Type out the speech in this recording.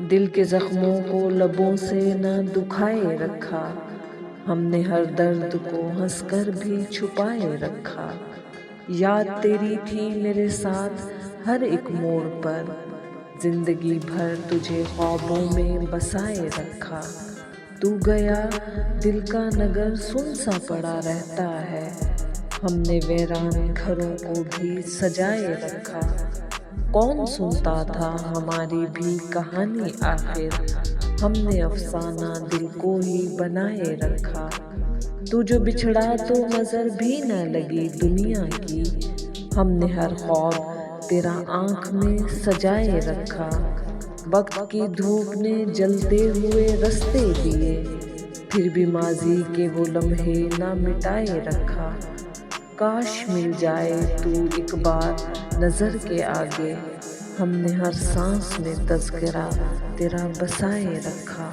दिल के जख्मों को लबों से न दुखाए रखा, हमने हर दर्द को हंसकर भी छुपाए रखा। याद तेरी थी मेरे साथ हर एक मोड़ पर, जिंदगी भर तुझे ख्वाबों में बसाए रखा। तू गया दिल का नगर सुन सा पड़ा रहता है, हमने वीरान घरों को भी सजाए रखा। कौन सुनता था हमारी भी कहानी आखिर, हमने अफसाना दिल को ही बनाए रखा। तू जो बिछड़ा तो नजर भी न लगी दुनिया की, हमने हर ख्वाब तेरा आंख में सजाए रखा। वक्त की धूप ने जलते हुए रास्ते दिए, फिर भी माजी के वो लम्हे ना मिटाए रखा। काश मिल जाए तू एक बार नजर के आगे, हमने हर सांस में तज़किरा तेरा बसाए रखा।